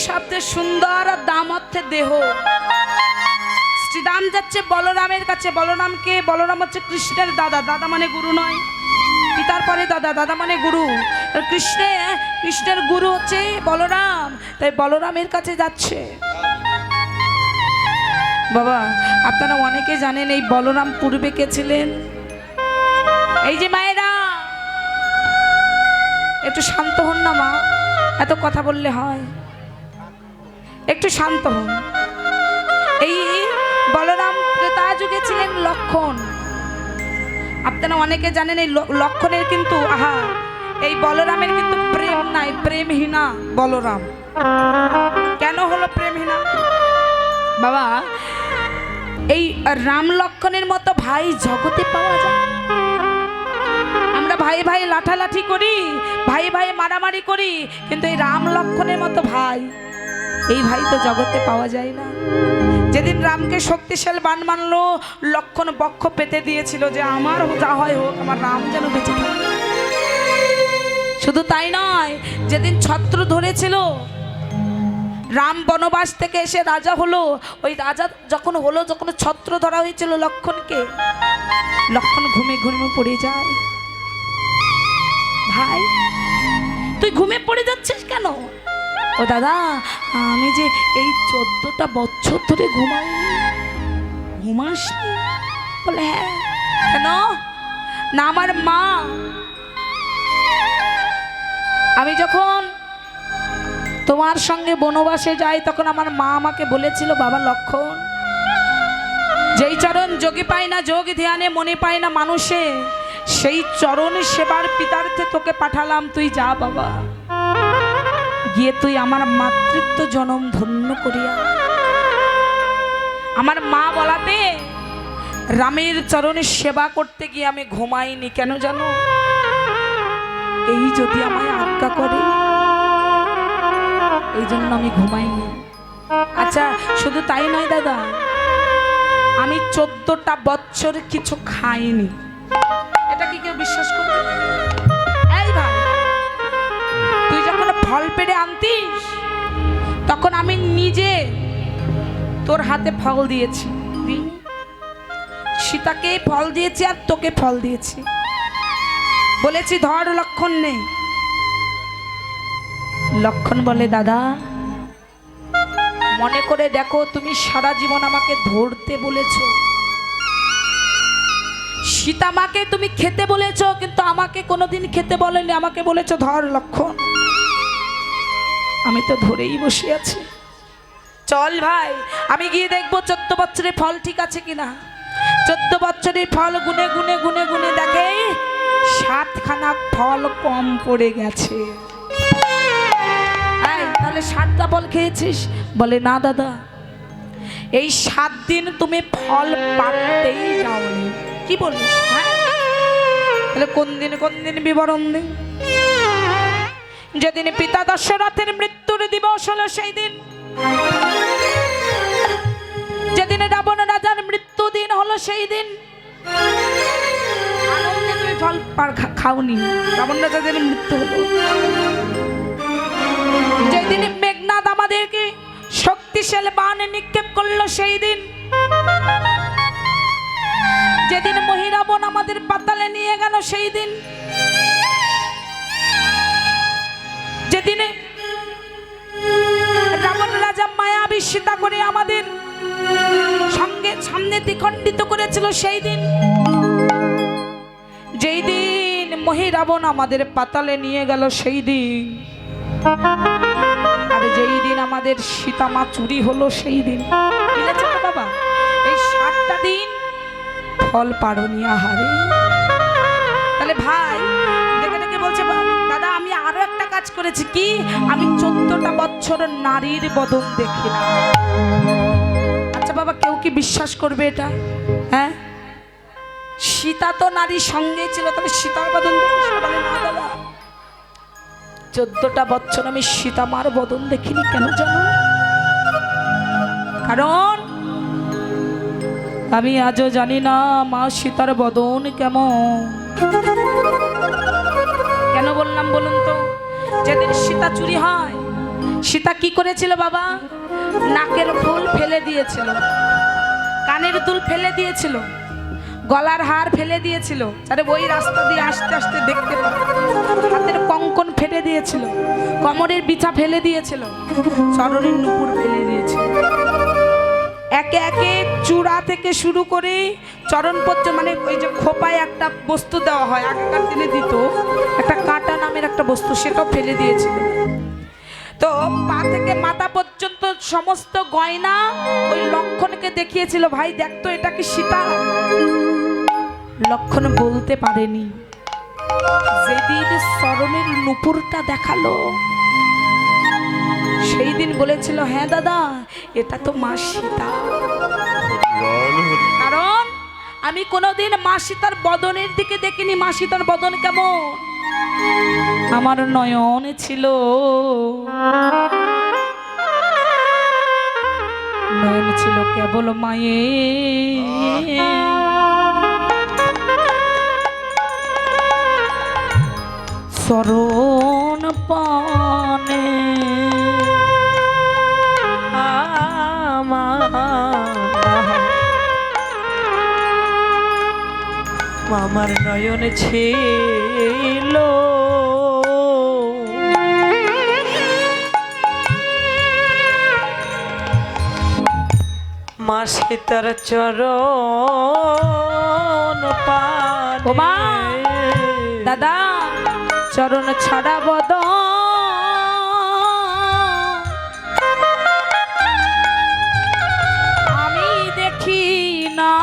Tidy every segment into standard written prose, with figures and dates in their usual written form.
সবচেয়ে সুন্দর আর দাম অর্থে দেহ। শ্রীরাম যাচ্ছে বলরামের কাছে। বলরাম হচ্ছে কৃষ্ণের দাদা। দাদা মানে গুরু নয়, পিতার পরে দাদা, দাদা মানে গুরু। কৃষ্ণের গুরু হচ্ছে বলরাম, তাই বলরামের কাছে যাচ্ছে। বাবা, আপনারা অনেকে জানেন এই বলরাম পূর্বে কে ছিলেন? এই যে মায়েরা, একটু শান্ত হন না মা, এত কথা বললে হয়, একটু শান্ত হন। এই বলরাম ত্রেতা যুগে ছিলেন লক্ষণ। আপনারা অনেকে জানেন এই লক্ষণের কিন্তু এই বলরামের কিন্তু প্রেম নাই, প্রেমহীনা বলরাম। কেন হলো প্রেমহীনা? বাবা, এই রাম লক্ষণের মতো ভাই জগতে পাওয়া যায়? আমরা ভাই ভাই লাঠালাঠি করি, ভাই ভাই মারামারি করি, কিন্তু এই রাম লক্ষণের মতো ভাই, এই ভাই তো জগতে পাওয়া যায় না। যেদিন রামকে শক্তিশাল বান মানলো, লক্ষণ বক্ষ পেতে দিয়েছিল যে আমার যা হয় হোক, আমার রাম যেন বেঁচে থাকে। শুধু তাই নয়, যেদিন ছত্র ধরেছিল, রাম বনবাস থেকে এসে রাজা হলো, ওই রাজা যখন ছত্র ধরা হয়েছিল লক্ষণকে, লক্ষণ ঘুমে ঘুমে পড়ে যায়। ভাই, তুই ঘুমে পড়ে যাচ্ছিস কেন? ও দাদা, আমি যে এই 14টা বছর ধরে ঘুমাসনি। বলে হ্যাঁ। কেন? না, আমার মা, আমি যখন তোমার সঙ্গে বনবাসে যাই, তখন আমার মা আমাকে বলেছিল, বাবা লক্ষণ, যেই চরণ যোগী পায় না যোগ ধ্যানে, মনে পায় না মানুষে, সেই চরণ সেবার পিতার্থে তোকে পাঠালাম, তুই যা বাবা, গিয়ে তুই আমার মাতৃত্ব জনম ধন্য করিয়া। আমার মা বলাতে রামের চরণে সেবা করতে গিয়ে আমি ঘুমাইনি। কেন জানো? এই যদি আমায় আজ্ঞা করে, এই জন্য আমি ঘুমাইনি। আচ্ছা, শুধু তাই নয় দাদা, আমি 14টা বছর কিছু খাইনি। এটা কি কেউ বিশ্বাস করবে? এই ভাই, তুই যখন ফল পেড়ে আনতিস, তখন আমি নিজে তোর হাতে ফল দিয়েছি। সীতাকে ফল দিয়েছি আর তোকে ফল দিয়েছি, বলেছি ধর লক্ষণ নেই। লক্ষণ বলে, দাদা মনে করে দেখো, তুমি সারা জীবন আমাকে ধরতে বলেছ, সীতামাকে তুমি খেতে বলেছ, কিন্তু আমাকে কোনোদিন খেতে বলেনি, আমাকে বলেছ ধর লক্ষণ। আমি তো ধরেই বসে আছি। চল ভাই, আমি গিয়ে দেখবো 14 বছরের ফল ঠিক আছে কিনা। 14 বছরের ফল গুনে গুনে গুনে গুনে দেখে 7খানা ফল কম পড়ে গেছে। তাহলে 7টা ফল খেয়েছিস? বলে না দাদা, এই 7 দিন তুমি ফল পাড়তেই যাওনি। কি বলিস? তাহলে কোন দিন বিবরণ দিন? যেদিন পিতা দশরথের মৃত্যুর দিবস হলো সেই দিন, যেদিন রাবণ রাজার মৃত্যু দিন হলো সেই দিন, আনন্দে তুমি ফল খাওনি। রাবণ রাজাদের মৃত্যু হলো যেদিন মেঘনাদ আমাদেরকে শক্তিশালী বান নিক্ষেপ করলো সেই দিন, যেদিন মহিরাবণ আমাদের পাতালে নিয়ে গেল সেই দিন, যেদিনে রাবণ রাজা মায়াবী সীতা করে আমাদের সামনে দ্বিখণ্ডিত করেছিল সেই দিন, যেই দিন মহিরাবণ আমাদের পাতালে নিয়ে গেল সেই দিন, আর যেই দিন আমাদের সীতামা চুরি হলো সেই দিন। বাবা, এই 7টা দিন ফল পারনি। আহারে, তাহলে ভাই দেখে দেখে বলছে, দাদা আমি আরো একটা কাজ করেছি। কি? আমি 14টা বছর নারীর বদন দেখি না। আচ্ছা বাবা, কেউ কি বিশ্বাস করবে এটা? হ্যাঁ, সীতা তো নারীর সঙ্গে ছিল, তাহলে সীতার বদন দেখিস? বলে না দাদা, 14টা বছর আমি সীতামার বদন দেখিনি। কেন জানো? কারণ আমি আজও জানি না মা সীতার বদন কেমন। কেন বললাম বলুন তো? যেদিন সীতা চুরি হয়, সীতা কি করেছিল বাবা? নাকের ফুল ফেলে দিয়েছিল, কানের দুল ফেলে দিয়েছিল, গলার হার ফেলে দিয়েছিল, আরে ওই রাস্তা দিয়ে আস্তে আস্তে দেখতে পাবে, হাতের কঙ্কন ফেলে দিয়েছিল, কোমরের বিছা ফেলে দিয়েছিল, চরণের নুপুর ফেলে দিয়েছিল। একে একে চূড়া থেকে শুরু করে চরণ পর্যন্ত, মানে ওই যে খোপায় একটা বস্তু দেওয়া হয়, আগেকার দিনে দিত একটা কাঁটা নামের একটা বস্তু, সেটাও ফেলে দিয়েছিল। তো পা থেকে মাথা পর্যন্ত সমস্ত গয়না ওই লক্ষণকে দেখিয়েছিল, ভাই দেখতো এটা কি সীতা? লক্ষণ বলতে পারেনি। যেদিন চরণের নুপুরটা দেখালো সেই দিন বলেছিল, হ্যাঁ দাদা এটা তো মা সীতা। কারণ আমি কোনোদিন মা সীতার বদনের দিকে দেখিনি। মা সীতার বদন কেমন? আমার নয়ন ছিল, নয়ন ছিল কেবল মায়ের, চরণ পানে আমার নয়ন ছিল মা সীতার চরণ পানে। দাদা চরণ ছাড়া বদন আমি দেখি না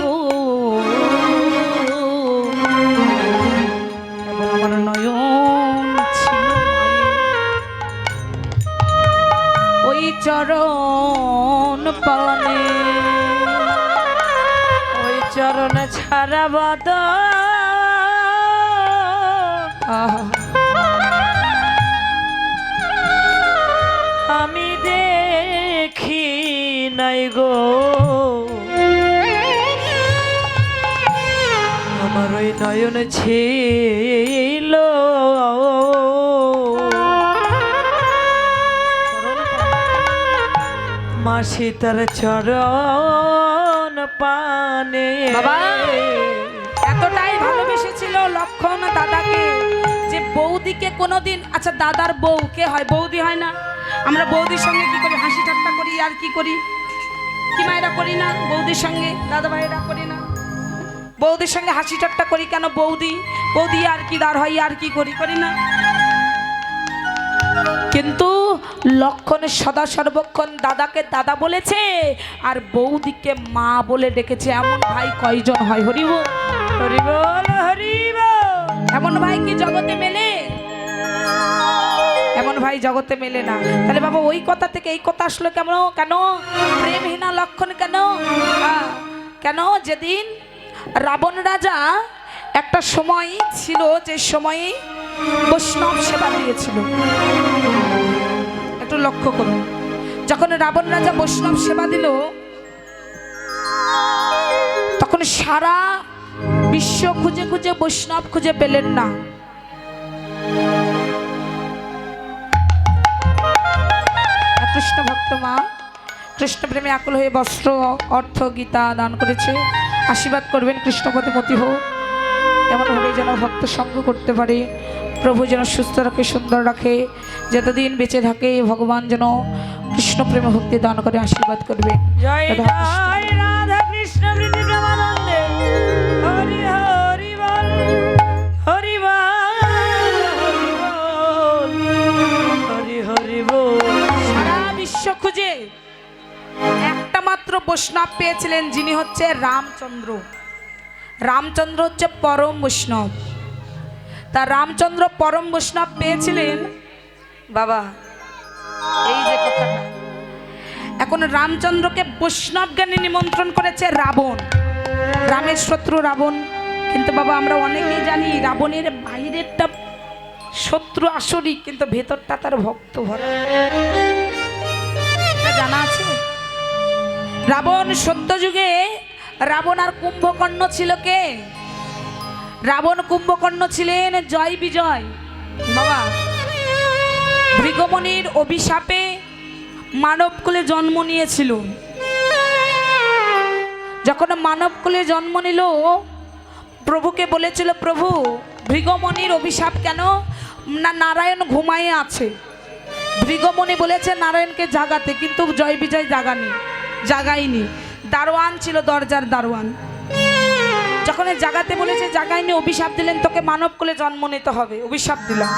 গো, আমার নয়ন ছিল ওই চরণ পানে, ওই চরণ ছাড়া বদন আমি দেখি নাই গো, আমার ওই নয়ন ছিল মা সীতার চরণ পানে। বাবা এতটাই ভালোবেসেছিল লক্ষণ দাদাকে যে বৌদিকে কোনোদিন, আচ্ছা দাদার বউ কে হয়? বৌদি হয় না? আমরা বৌদির সঙ্গে কি করি? হাসি ঠাট্টা করি আর কি করি? কি মায়েরা করি না? বৌদির সঙ্গে দাদা ভাইয়েরা করি না? বৌদির সঙ্গে হাসি ঠাট্টা করি কেন? বৌদি বৌদি আর কি দাঁড় হয় আর কি করি, করি না? কিন্তু লক্ষণের সদা সর্বক্ষণ দাদাকে দাদা বলেছে আর বৌদিকে মা বলে ডেকেছে। এমন ভাই কয়জন হয়? হরিবল হরিবল হরিবল। এমন ভাই কি জগতে মেলে? এমন ভাই জগতে মেলে না। তাহলে বাবা ওই কথা থেকে এই কথা আসলো কেমন? কেন প্রেমহীনা লক্ষণ? কেন কেন? যেদিন রাবণ রাজা একটা সময় ছিল যে সময়ে বৈষ্ণব সেবা দিয়েছিল, একটু লক্ষ্য করুন। যখন রাবণ রাজা বৈষ্ণব সেবা দিল তখন সারা বিশ্ব খুঁজে খুঁজে বৈষ্ণব খুঁজে পেলেন না। কৃষ্ণ ভক্ত মা কৃষ্ণ প্রেমে আকুল হয়ে বস্ত্র অর্থ গীতা দান করেছে। আশীর্বাদ করবেন কৃষ্ণপতি মতি হোক, এমনভাবে যেন ভক্ত সঙ্গ করতে পারে। প্রভু যেন সুস্থ রাখে, সুন্দর রাখে, যতদিন বেঁচে থাকে ভগবান যেন কৃষ্ণ প্রেম ভক্তি দান করে। আশীর্বাদ করবে। জয় রাধা কৃষ্ণ প্রেমানন্দে। হরি হরি বল হরি বল হরি হরি বল। সারা বিশ্ব খুঁজে একটা মাত্র বৈষ্ণব পেয়েছিলেন, যিনি হচ্ছে রামচন্দ্র। রামচন্দ্র হচ্ছে পরম বৈষ্ণব। তা রামচন্দ্র পরম বৈষ্ণব পেয়েছিলেন বাবা, এই যে কথাটা। এখন রামচন্দ্রকে বৈষ্ণব জ্ঞানে নিমন্ত্রণ করেছে রাবণ, রামের শত্রু রাবণ। কিন্তু বাবা আমরা অনেকেই জানি রাবণের বাইরেরটা শত্রু আসরি, কিন্তু ভেতরটা তার ভক্ত ভরা, জানা আছে। রাবণ সত্য যুগে রাবণ আর কুম্ভকর্ণ ছিল কে? রাবণ কুম্ভকর্ণ ছিলেন জয় বিজয়। বাবা ভৃগুমুনির অভিশাপে মানবকুলে জন্ম নিয়েছিল। যখন মানবকুলে জন্ম নিল, প্রভুকে বলেছিল, প্রভু ভৃগুমুনির অভিশাপ কেন? না, নারায়ণ ঘুমায়ে আছে। ভৃগুমুনি বলেছে নারায়ণকে জাগাতে, কিন্তু জয় বিজয় জাগায়নি। দারোয়ান ছিল, দরজার দারোয়ান। যখন জাগাতে বলেছে জাগায়নি, অভিশাপ দিলেন, তোকে মানবকুলে জন্ম নিতে হবে, অভিশাপ দিলাম।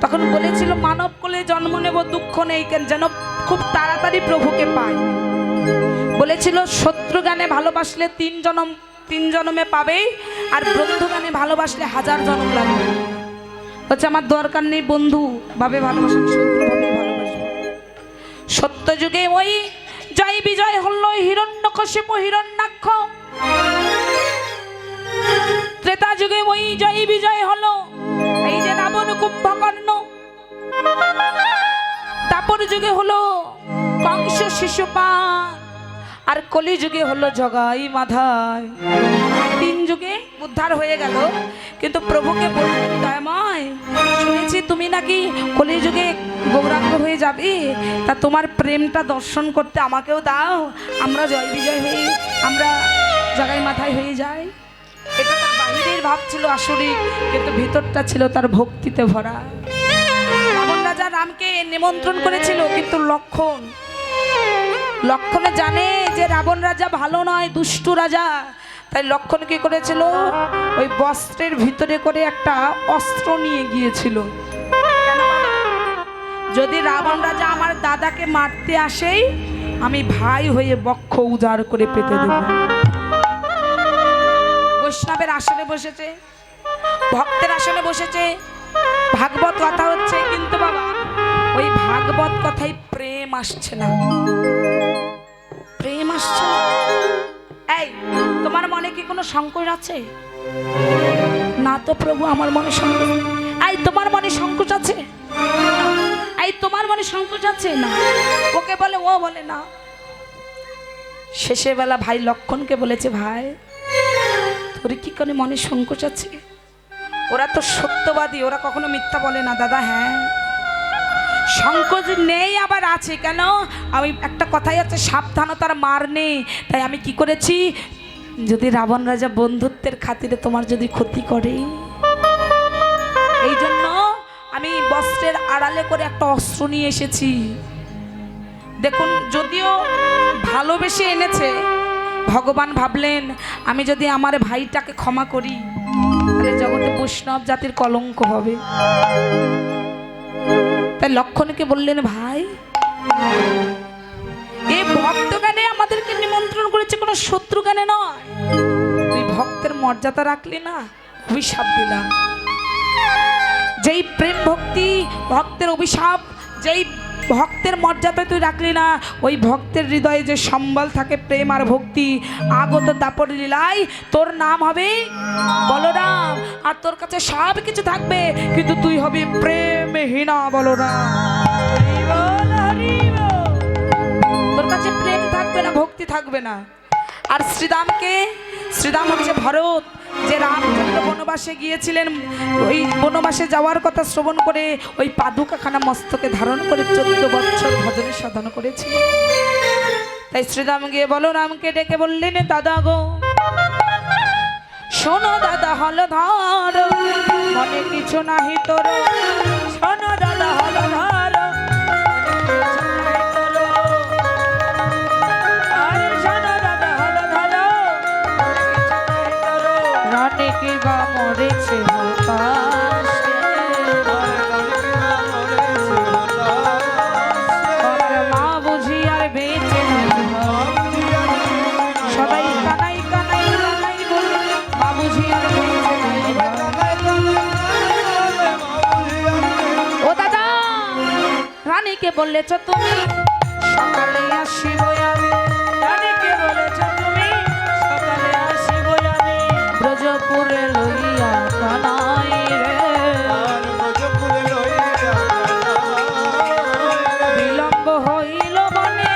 তখন বলেছিল মানবকুলে জন্ম নেব, দুঃখ নেই কেন, যেন খুব তাড়াতাড়ি প্রভুকে পাই। বলেছিল শত্রু গানে ভালোবাসলে 3 জন্মে পাবে, আর বন্ধু গানে ভালোবাসলে 1000 জন্ম লাগবে। বলছে আমার দরকার নেই বন্ধু ভাবে ভালোবাসা, শত্রু ভাবে ভালোবাসবো। সত্য যুগে ওই জয় বিজয় হলো হিরণ্যকশিপু হিরণ্যাক্ষ, ত্রেতা যুগে ওই জয় বিজয় হলো এই যে রাবণ কুম্ভকর্ণ, তারপর যুগে হলো কংস শিশুপাল, আর কলি যুগে হলো জগাই মাধাই। 3 যুগে উদ্ধার হয়ে গেল। কিন্তু প্রভুকে বললেন, দয়াময় শুনেছি তুমি নাকি কলি যুগে গৌরাঙ্গ হয়ে যাবে, তা তোমার প্রেমটা দর্শন করতে আমাকেও দাও, আমরা জয় বিজয় হয়ে আমরা জগাই মাথায় হয়ে যাই। এটা তার বাহিরের ভাব ছিল আসরিক, কিন্তু ভিতরটা ছিল তার ভক্তিতে ভরা। রাবণ রাজা রামকে নিমন্ত্রণ করেছিল, কিন্তু লক্ষণে জানে যে রাবণ রাজা ভালো নয়, দুষ্টু রাজা। তাই লক্ষণ কি করেছিল, ওই বস্ত্রের ভিতরে করে একটা অস্ত্র নিয়ে গিয়েছিল। যদি রাবণ রাজা আমার দাদাকে মারতে আসেই, আমি ভাই হয়ে বক্ষ উজাড় করে পেতে দেব। বৈষ্ণবের আসনে বসেছে, ভক্তের আসনে বসেছে, ভাগবত কথা হচ্ছে, কিন্তু বাবা ওই ভাগবত কথায় প্রেম আসছে না, প্রেম আসছে না। এই তোমার মনে কি কোনো সংকোচ আছে? না তো প্রভু, আমার মনে সংকোচ। এই তোমার মনে সংকোচ আছে? এই তোমার মনে সংকোচ আছে? না। ওকে বলে, ও বলে না। শেষে বেলা ভাই লক্ষণকে বলেছে, ভাই তোর কি কোনো মনে সংকোচ আছে? ওরা তো সত্যবাদী, ওরা কখনো মিথ্যা বলে না। দাদা হ্যাঁ, সংকোচ নেই, আবার আছে। কেন? আমি একটা কথাই আছে, সাবধানতার মার নেই। তাই আমি কি করেছি, যদি রাবণ রাজা বন্ধুত্বের খাতিরে তোমার যদি ক্ষতি করে, এই জন্য আমি বস্ত্রের আড়ালে করে একটা অস্ত্র নিয়ে এসেছি। দেখুন, যদিও ভালোবেসে এনেছে, ভগবান ভাবলেন আমি যদি আমার ভাইটাকে ক্ষমা করি, তাহলে জগতে বৈষ্ণব জাতির কলঙ্ক হবে। তাই লক্ষণকে বললেন, ভাই এই ভক্ত গানে আমাদেরকে নিমন্ত্রণ করেছে, কোনো শত্রু গানে নয়। তুই ভক্তের মর্যাদা রাখলি না, অভিশাপ দিলাম। যেই প্রেম ভক্তি, ভক্তের অভিশাপ, যেই ভক্তের মর্যাদা তুই রাখলি না, ওই ভক্তের হৃদয়ে যে সম্বল থাকে প্রেম আর ভক্তি, আগত দাপর লীলায় তোর নাম হবে বলরাম, আর তোর কাছে সব কিছু থাকবে, কিন্তু তুই হবি প্রেমহীনা বলরাম। তোর কাছে প্রেম থাকবে না, ভক্তি থাকবে না। আর শ্রীরাম হচ্ছে ভরত, যে রামচন্দ্র বনবাসে গিয়েছিলেন, ওই বনবাসে যাওয়ার কথা শ্রবণ করে ওই পাদুকাখানা মস্তকে ধারণ করে 14 বছর ভজনে সাধন করেছিল। তাই শ্রীরাম গিয়ে বলরামকে ডেকে বললেন, দাদা গো শোনো দাদা হলধর, মনে কিছু নাহি তোর, শোনো দাদা হলধর, রানীকে বা মরেছে মা বুঝি আর বেঁচে সবাই কানাই কানাই কানাই বলে, মা বুঝি আর ও দাদা রানীকে বললেছ তুমি সকালে আসিব আমি, রানীকে বলেছ তুমি সকালে আসিব আমি, ব্রজপুরে লইয়া কানাই রে, ব্রজপুরে লইয়া বিলম্ব হইল বনে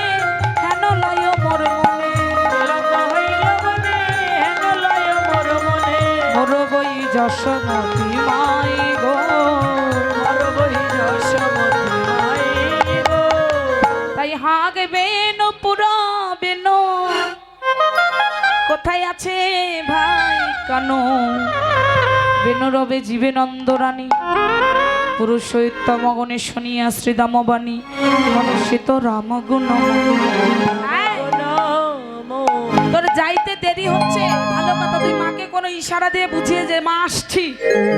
হেন লয় মোর মনে, বিলম্ব হইল বনে হেন লয় মোর মনে, মোর বই যশোমতী মাই গো, মোর বই যশোমতী সোহাগ বেনু পুরো বেনু কোথায় আছে ভাই কানু বেনু রবে জীবে নন্দরানী পুরুষ সহিত মগনে শুনিয়া শ্রীদামবাণী মনসিত রাম গুণ। তোর যাইতে দেরি হচ্ছে ভালো কথা, তুই মাকে কোনো ইশারা দিয়ে বুঝিয়ে যে মা আসছি,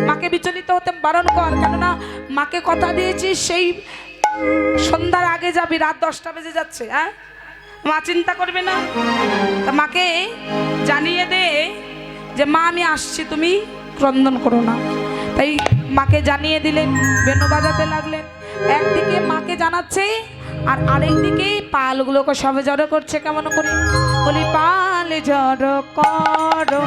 মাকে বিচলিত হতে বারণ কর, কেননা মাকে কথা দিয়েছিস সেই সন্ধ্যার আগে যাবি, রাত 10টা বেজে যাচ্ছে। হ্যাঁ, মা চিন্তা করবে না? তা মাকে জানিয়ে দে যে মা আমি আসছি, তুমি ক্রন্দন করো না। তাই মাকে জানিয়ে দিলেন, বেনু বাজাতে লাগলেন। একদিকে মাকে জানাচ্ছে আর আরেকদিকে পালগুলোকে সবে জড়ো করছে। কেমন করে বলি, পাল জড়ো করো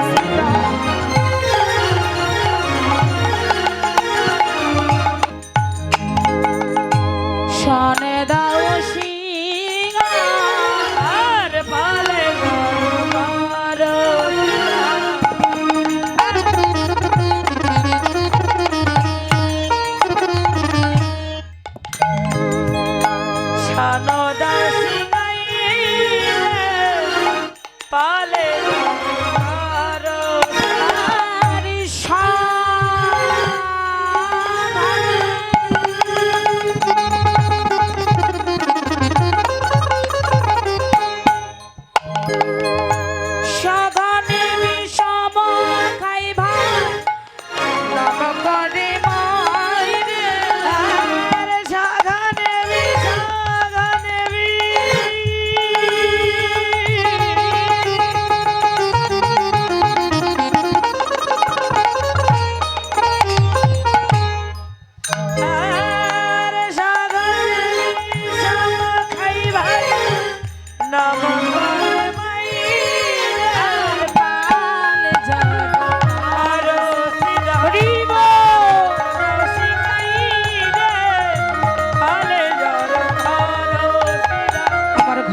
শনে দাও সিংহার পালে করো পালে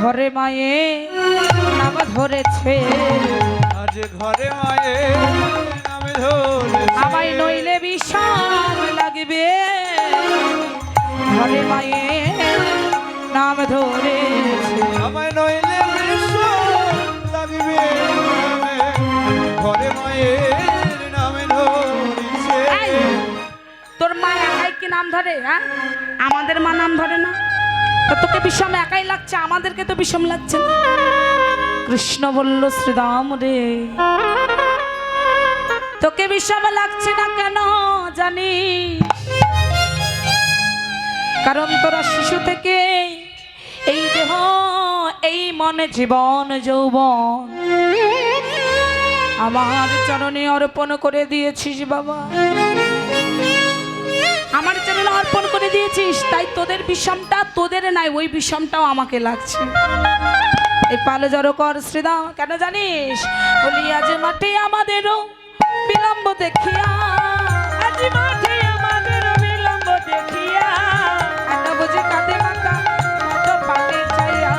ঘরে মায়ে নাম ধরেছে, আজ ঘরে মায়ে নাম ধরেছে, আমায় নইলে বিষম লাগবে। ঘরে মায়ে নাম ধরেছে, আমায় নইলে বিষম লাগবে। ঘরে মায়ের নাম ধরেছে। তোর মা একাই কি নাম ধরে? হ্যাঁ, আমাদের মা নাম ধরে না? তোকে বিষম একাই লাগছে, আমাদেরকে তো বিষম লাগছে না। কৃষ্ণ বলল, শ্রীরাম রে তোকে বিষম লাগছে না কেন জানিস? কারণ তোরা শিশু থেকে এই দেহ এই মনে জীবন যৌবন আমার চরণে অর্পণ করে দিয়েছিস বাবা, আমার চরণে অর্পণ করে দিয়েছিস। তাই তোদের বিষমটা তোদের নাই, ওই বিষমটাও আমাকে লাগছে। এই পালে জড়ো কর শ্রীদাম, কেন জানিস? বলি আজ মাঠে আমাদেরও বিলম্ব দেখিয়া, আজ মাঠে আমাদেরও বিলম্ব দেখিয়া, এত বুঝি কাঁদে মাতা কত পানে চাইয়া,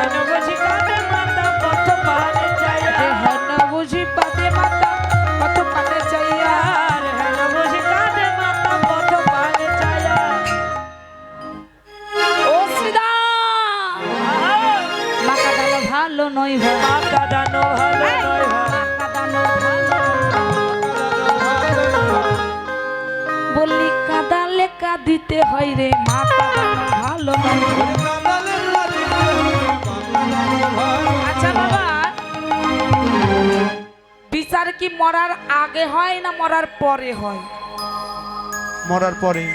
এত বুঝি কাঁদে মাতা কত পানে চাইয়া, হেন বুঝি পাতে মাতা কত পানে চাইয়া, হেন বুঝি কাঁদে মাতা কত পানে চাইয়া। ও শ্রীদাম, মা কাঁদানো ভালো নয় ভাই, মা কাঁদানো ভালো নয় ভাই, মা কাঁদানো ভালো। বললি কাঁদালে কাঁদিতে হয় রে, মা কাঁদানো ভালো নয়। আচ্ছা বাবা, বিচার কি মরার আগে হয় না মরার পরে হয়? মরার পরে।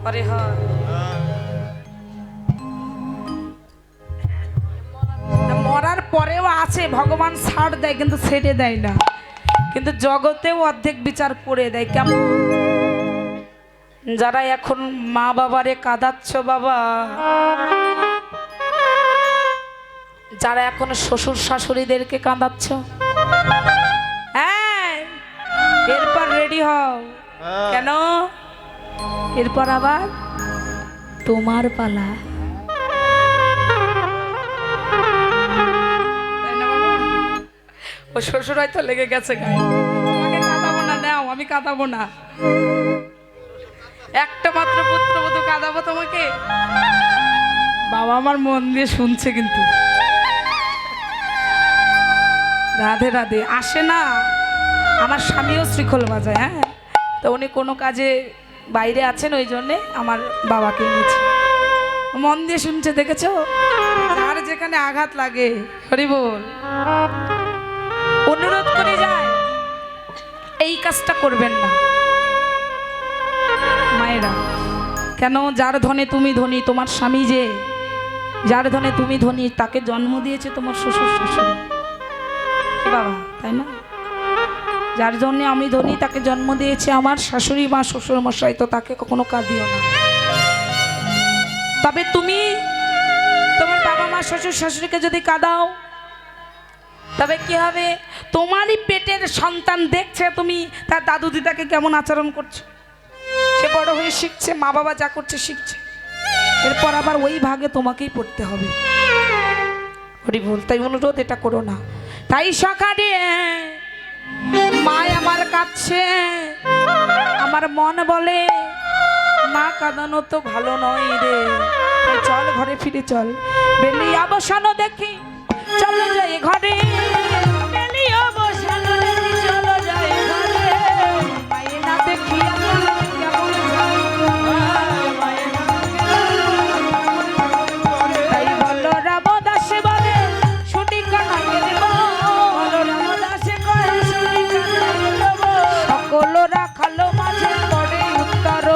পরে হয়। মরার পরেও আছে, ভগবান ছাড় দেয় কিন্তু ছেড়ে দেয় না, কিন্তু জগতেও অর্ধেক বিচার করে দেয়। কেমন? যারা এখন মা বাবারে কাঁদাচ্ছ বাবা, যারা এখন শ্বশুর শাশুড়িদেরকে কাঁদাচ্ছ, হ্যাঁ এরপর রেডি হও। কেন? এরপর আবার তোমার পালা। ও শ্বশুর হয়তো লেগে গেছে গায়ে, তোমাকে কাঁদাবো না, নাও আমি কাঁদাবো না, একটা মাত্র পুত্রবধূ কাঁদাবো তোমাকে। বাবা আমার মন দিয়ে শুনছে কিন্তু। রাধে রাধে। আসে না, আমার স্বামীও শ্রীখোল বাজায়। হ্যাঁ, তো উনি কোনো কাজে বাইরে আছেন, ওই জন্যে আমার বাবাকে এনেছি। মন দিয়ে শুনছে, দেখেছো? আর যেখানে আঘাত লাগে, হরি বল, অনুরোধ করে যায় এই কাজটা করবেন না মায়েরা। কেন? যার ধনে তুমি ধনী, তোমার স্বামী যে যার ধনে তুমি ধনী, তাকে জন্ম দিয়েছে তোমার শ্বশুর শাশুড়ি, কি বাবা, তাই না? যার জন্য আমি ধনী, তাকে জন্ম দিয়েছে আমার শাশুড়ি মা শ্বশুর মশাই, তো তাকে কখনো কাঁদিও না। তবে তুমি তোমার বাবা মা শ্বশুর শাশুড়িকে যদি কাঁদাও, তবে কি হবে? তোমারই পেটের সন্তান দেখছে তুমি তার দাদু দিদাকে কেমন আচরণ করছো, সে বড় হয়ে শিখছে, মা বাবা যা করছে শিখছে, এরপর আবার ওই ভাগে তোমাকেই পড়তে হবে। হরি বল। তাই অনুরোধ এটা করো না। তাই সকালে মায় আমার কাঁদছে, আমার মন বলে মা কাঁদানো তো ভালো নয় রে, তাই চল ঘরে ফিরে চল। বেলি অবসানও দেখি, চলো যাই ঘরে, বেলি অবসানও দেখি, চলো যাই ঘরে। মায়ে না দেখি আমার কেমন যায়, মায়ে না তাই বলো রামদাসে বলে ছুটি কানাইয়ে দেব, বলো রামদাসে কয়ে ছুটি কানাইয়ে দেব। সকল রাখালো মাঝে পড়ে উত্তর,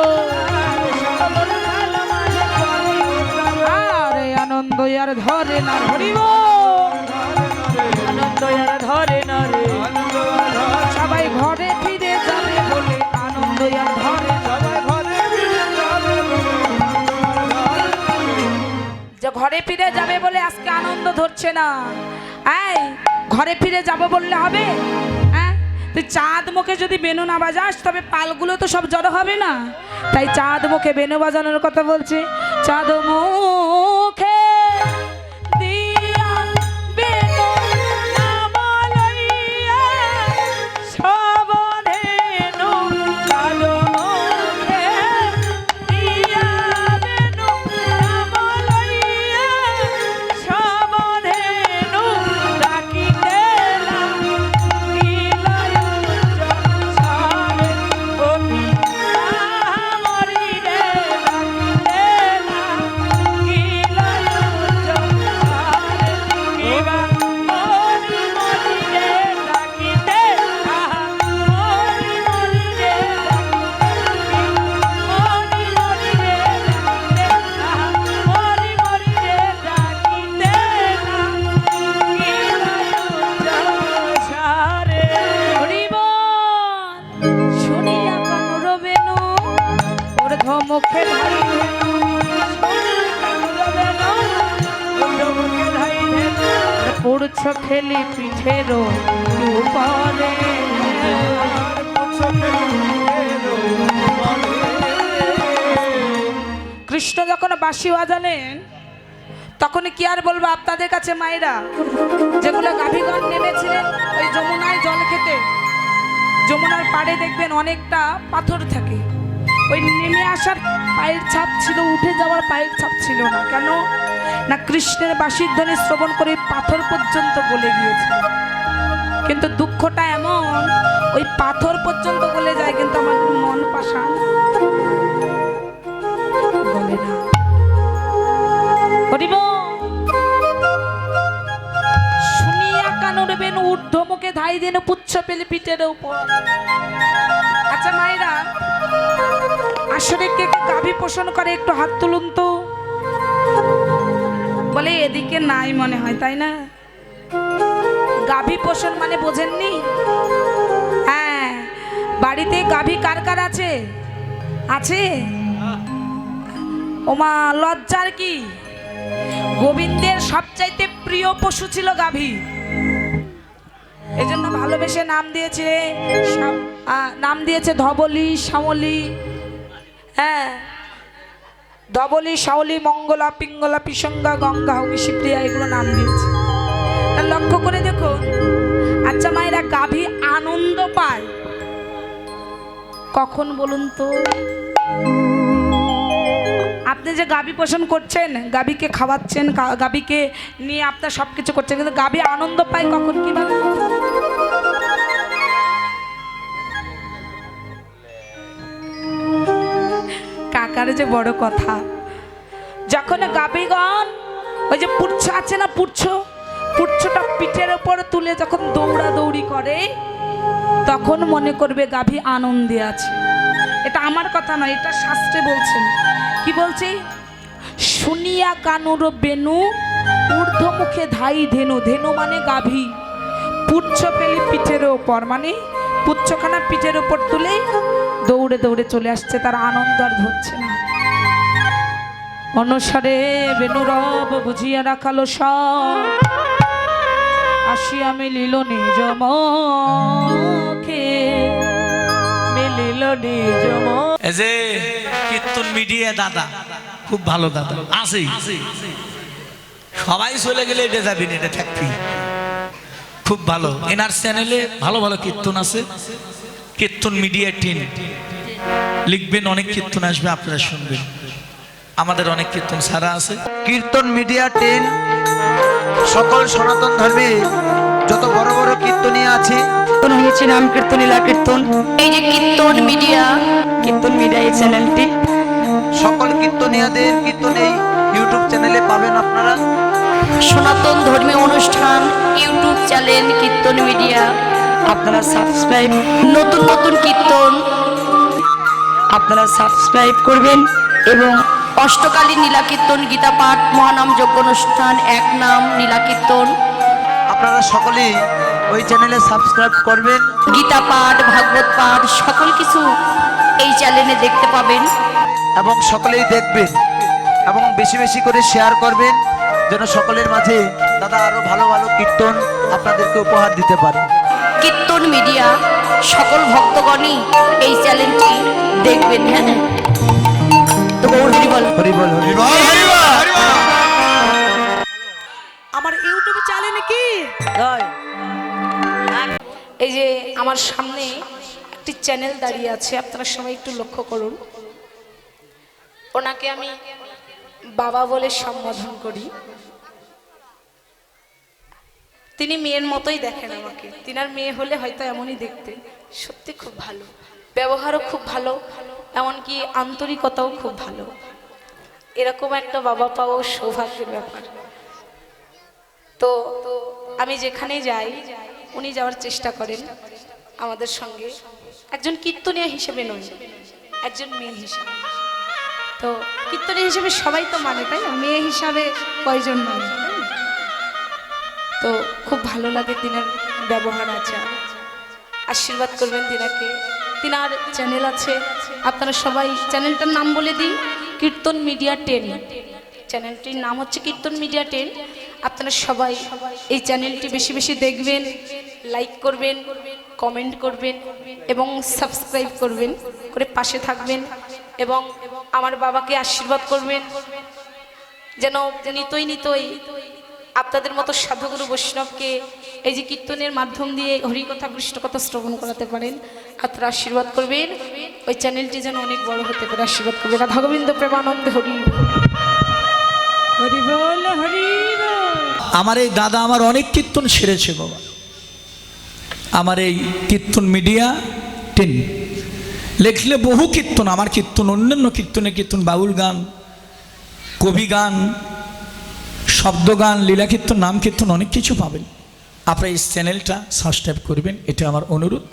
সকল রাখালো মাঝে পড়ে উত্তর। আরে আনন্দ আর ধরে না, হরি বল, আনন্দ আর ধরে না রে। সবাই ঘরে ফিরে যাবে বলে আনন্দ আর ধরে, সবাই ঘরে ফিরে যাবে বলে, যে ঘরে ফিরে যাবে বলে আজকে আনন্দ ধরছে না। এই ঘরে ফিরে যাব বললে হবে? হ্যাঁ, তুই চাঁদ মুখে যদি বেনু না বাজাস, তবে পালগুলো তো সব জড়ো হবে না। তাই চাঁদ মুখে বেনু বাজানোর কথা বলছে। চাঁদ মুখে দিয়া বেনু নাম লইয়া, সবধেনু চাঁদ মুখে দিয়া বেনু নাম লইয়া, সবধেনু ডাকিতে লাগিল সারে, ও মরি রে ডাকিতে লাগিল সারে, কিবা মরি মরি রে ডাকিতে, মরি মরি রে ডাকিতে, মরি মরি রে ডাকিতে, মরি মরি রে ডাকিতে লাগিল সারে। হরি বল। শুনিয়া কানুর বেনু ঊর্ধ্ব মুখে ধাই ধেনু, শুনিয়া কানুর বেনু ঊর্ধ্ব মুখে ধাই ধেনু, পুড়ছ খেলি পিঠের উপরে। কৃষ্ণ যখন বাঁশি বাজালেন, তখন কি আর বলবো আপনাদের কাছে মায়েরা, যেগুলো গাভীগণ নেমেছিলেন ওই যমুনায় জল খেতে, যমুনার পাড়ে দেখবেন অনেকটা পাথর থাকে, ওই নেমে আসার পায়ের ছাপ ছিল, উঠে যাওয়ার পায়ের ছাপ ছিল না। কেন না? কৃষ্ণের বাঁশির ধ্বনি শ্রবণ করে পাথর পর্যন্ত গলে গিয়েছে। কিন্তু দুঃখটা এমন, ওই পাথর পর্যন্ত গলে যায়, কিন্তু আমার মন পাশা গলে না। হরি বল। শুনিয়া কানুর বেনু ঊর্ধ্ব মুখে ধাই দেন, পুচ্ছ পেলে পিঠের উপর। আচ্ছা মায়েরা, আসলে কে কে গাভী পোষণ করে একটু হাত তুলুন তো। বলে এদিকে নাই মনে হয়, তাই না? গাভী পোষণ মানে বোঝেননি? হ্যাঁ, বাড়িতে গাভী কার কার আছে? আছে? ওমা লজ্জার কি? গোবিন্দের সবচাইতে প্রিয় পশু ছিল গাভী। এজন্য ভালোবেসে নাম দিয়েছে ধবলি, শ্যামলী। হ্যাঁ, ধবলি, শাওলি, মঙ্গলা, পিঙ্গলা, পিসঙ্গা, গঙ্গা, হবিষিপ্রিয়া, এগুলো নাম দিয়েছে। তা লক্ষ্য করে দেখুন। আচ্ছা মায়েরা, গাভী আনন্দ পায় কখন বলুন তো? আপনি যে গাভী পোষণ করছেন, গাভীকে খাওয়াচ্ছেন, গাভীকে নিয়ে আপনার সব কিছু করছেন, কিন্তু গাভী আনন্দ পায় কখন, কিভাবে? কাকার যে বড় কথা, যখন গাভীগণ ওই যে পুচ্ছ আছে না, পুচ্ছটা পিঠের উপর তুলে যখন দৌড়াদৌড়ি করে, তখন মনে করবে গাভী আনন্দে আছে। এটা আমার কথা নয়, এটা শাস্ত্রে বলছেন। কি বলছে? শুনিয়া কানুর বেনু ঊর্ধ্বমুখে ধাই ধেনু। ধেনু মানে গাভী। পুচ্ছ পেলি পিঠের ওপর, মানে পুচ্ছখানা পিঠের উপর তুলে দৌড়ে দৌড়ে চলে আসছে, তার আনন্দ আর ধরছে না। অনুসারে বেনুরব বুঝিয়া রাখালো সব, আসিয়া মিলিল নিজ মুখে, মিলিল নিজ মুখে। এই যে কীর্তন মিডিয়া দাদা, খুব ভালো দাদা আছে, সবাই চলে গেলে এটা যাবি না, এটা থাকবি। খুব ভালো, এনার চ্যানেলে ভালো ভালো কীর্তন আছে। কীর্তন মিডিয়া 10 লিখবেন, অনেক কীর্তন আসবে, আপনারা শুনবেন। আমাদের অনেক কীর্তন ছাড়া আছে। কীর্তন মিডিয়া 10 সকল সনাতন ধর্মে যত বড় বড় কীর্তনী আছে, কীর্তন হয়েছে নাম কীর্তন, লীলা কীর্তন। এই যে কীর্তন মিডিয়া এই চ্যানেলটি, সকল কীর্তনীয়াদের কীর্তন এই ইউটিউব চ্যানেলে পাবেন আপনারা। সনাতন ধর্মীয় অনুষ্ঠান ইউটিউব চ্যানেল কীর্তন মিডিয়া, আপনারা সাবস্ক্রাইব, নতুন নতুন কীর্তন আপনারা সাবস্ক্রাইব করবেন। এবং অষ্টকালী নীলা কীর্তন, গীতা পাঠ, মহানাম যজ্ঞ অনুষ্ঠান, এক নাম নীলা কীর্তন, আপনারা সকলেই ওই চ্যানেলে সাবস্ক্রাইব করবেন। গীতা পাঠ, ভাগবত পাঠ সকল কিছু এই চ্যানেলে দেখতে পাবেন। এবং সকলেই দেখবেন এবং বেশি বেশি করে শেয়ার করবেন, যেন সকলের মাঝে দাদা আরো ভালো ভালো কীর্তন আপনাদেরকে উপহার দিতে পারে। কীর্তন মিডিয়া সকল ভক্তগণই এই চ্যানেলটি দেখবেন। হ্যাঁ, তো গৌর হরি বল। হরি বল, হরি বল। আমার ইউটিউব চ্যানেলে কি এই যে আমার সামনে একটি চ্যানেল দাঁড়িয়ে আছে, আপনারা সবাই একটু লক্ষ্য করুন। ওনাকে আমি বাবা বলে সম্বোধন করি। তিনি মেয়ের মতোই দেখেন আমাকে, তিনার মেয়ে হলে হয়তো এমনই দেখতে। সত্যি খুব ভালো, ব্যবহারও খুব ভালো, এমনকি আন্তরিকতাও খুব ভালো। এরকম একটা বাবা পাওয়া সৌভাগ্যের ব্যাপার। তো আমি যেখানে যাই উনি যাওয়ার চেষ্টা করেন আমাদের সঙ্গে, একজন কীর্তনিয়া হিসেবে নয়, একজন মেয়ে হিসেবে। তো কীর্তনিয়া হিসেবে সবাই তো মানে, তাই না? মেয়ে হিসাবে কয়জন মানে, তাই না? তো খুব ভালো লাগে তিনার ব্যবহার আচার। আশীর্বাদ করবেন তিনাকে। তিনার চ্যানেল আছে, আপনারা সবাই চ্যানেলটার নাম বলে দিই, কীর্তন মিডিয়া 10। চ্যানেলটির নাম হচ্ছে কীর্তন মিডিয়া 10। আপনারা সবাই এই চ্যানেলটি বেশি বেশি দেখবেন, লাইক করবেন, কমেন্ট করবেন এবং সাবস্ক্রাইব করবেন, করে পাশে থাকবেন এবং আমার বাবাকে আশীর্বাদ করবেন যেন নিতই আপনাদের মতো সাধুগুরু বৈষ্ণবকে এই যে কীর্তনের মাধ্যম দিয়ে হরিকথা কৃষ্ণকথা শ্রবণ করাতে পারেন। আপনারা আশীর্বাদ করবেন, ওই চ্যানেলটি যেন অনেক বড় হতে পারে। আশীর্বাদ করবেন। রাধা গোবিন্দ প্রেমানন্দে হরি হরি বল, হরি বল। আমার এই দাদা আমার অনেক কীর্তন সেরেছে বাবা। আমার এই কীর্তন মিডিয়া 10 লেখলে বহু কীর্তন, আমার কীর্তন, অন্যান্য কীর্তনের কীর্তন, বাউল গান, কবি গান, শব্দ গান, লীলা কীর্তন, নাম কীর্তন, অনেক কিছু পাবেন। আপনারা এই চ্যানেলটা সাবস্ক্রাইব করবেন, এটা আমার অনুরোধ।